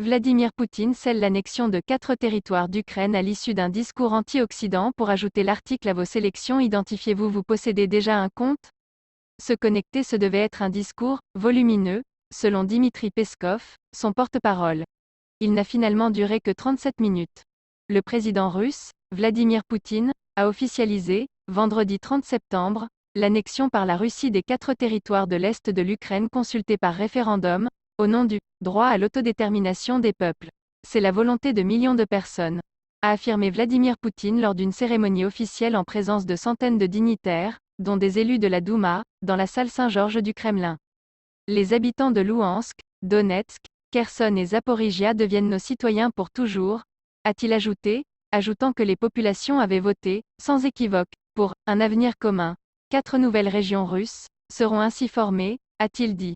Vladimir Poutine scelle l'annexion de 4 territoires d'Ukraine à l'issue d'un discours anti-Occident pour ajouter l'article à vos sélections. Identifiez-vous, vous possédez déjà un compte? Se connecter, ce devait être un discours volumineux, selon Dmitri Peskov, son porte-parole. Il n'a finalement duré que 37 minutes. Le président russe, Vladimir Poutine, a officialisé, vendredi 30 septembre, l'annexion par la Russie des 4 territoires de l'Est de l'Ukraine consultés par référendum, au nom du droit à l'autodétermination des peuples. C'est la volonté de millions de personnes, a affirmé Vladimir Poutine lors d'une cérémonie officielle en présence de centaines de dignitaires, dont des élus de la Douma, dans la salle Saint-Georges du Kremlin. Les habitants de Louhansk, Donetsk, Kherson et Zaporijia deviennent nos citoyens pour toujours, a-t-il ajouté, ajoutant que les populations avaient voté, sans équivoque, pour un avenir commun. 4 nouvelles régions russes seront ainsi formées, a-t-il dit.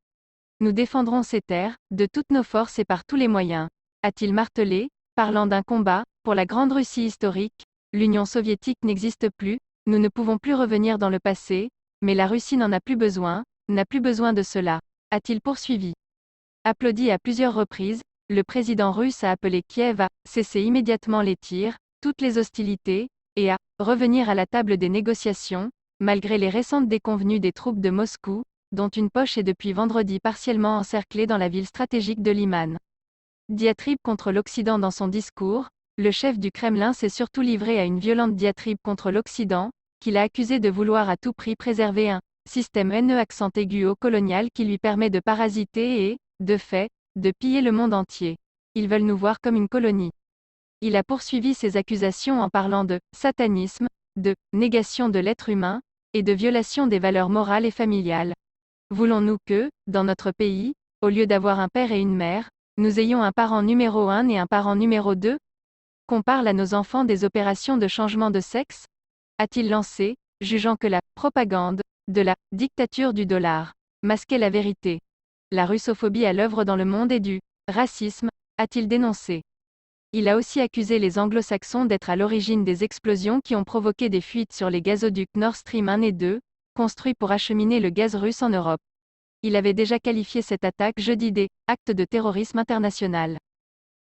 Nous défendrons ces terres, de toutes nos forces et par tous les moyens, a-t-il martelé, parlant d'un combat, pour la Grande Russie historique. L'Union soviétique n'existe plus, nous ne pouvons plus revenir dans le passé, mais la Russie n'en a plus besoin, n'a plus besoin de cela, a-t-il poursuivi. Applaudi à plusieurs reprises, le président russe a appelé Kiev à cesser immédiatement les tirs, toutes les hostilités, et à revenir à la table des négociations, malgré les récentes déconvenues des troupes de Moscou, dont une poche est depuis vendredi partiellement encerclée dans la ville stratégique de Liman. Diatribe contre l'Occident. Dans son discours, le chef du Kremlin s'est surtout livré à une violente diatribe contre l'Occident, qu'il a accusé de vouloir à tout prix préserver un système haineux accent aigu au colonial qui lui permet de parasiter et, de fait, de piller le monde entier. Ils veulent nous voir comme une colonie. Il a poursuivi ses accusations en parlant de satanisme, de négation de l'être humain, et de violation des valeurs morales et familiales. Voulons-nous que, dans notre pays, au lieu d'avoir un père et une mère, nous ayons un parent numéro 1 et un parent numéro 2? Qu'on parle à nos enfants des opérations de changement de sexe? A-t-il lancé, jugeant que la propagande de la dictature du dollar masquait la vérité. La russophobie à l'œuvre dans le monde et du racisme, a-t-il dénoncé. Il a aussi accusé les anglo-saxons d'être à l'origine des explosions qui ont provoqué des fuites sur les gazoducs Nord Stream 1 et 2, construits pour acheminer le gaz russe en Europe. Il avait déjà qualifié cette attaque jeudi d'« acte de terrorisme international ».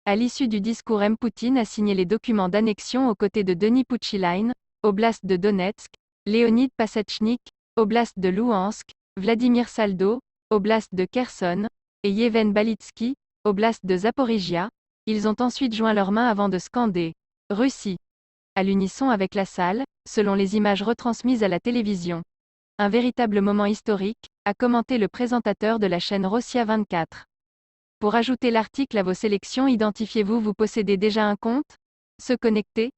À l'issue du discours, Poutine a signé les documents d'annexion aux côtés de Denis Pouchiline, oblast de Donetsk, Leonid Pasachnik, oblast de Louhansk, Vladimir Saldo, oblast de Kherson, et Yevhen Balitsky, oblast de Zaporijia. Ils ont ensuite joint leurs mains avant de scander « Russie » à l'unisson avec la salle, selon les images retransmises à la télévision. Un véritable moment historique, a commenté le présentateur de la chaîne Rossiya 24. Pour ajouter l'article à vos sélections, identifiez-vous, vous possédez déjà un compte? Se connecter,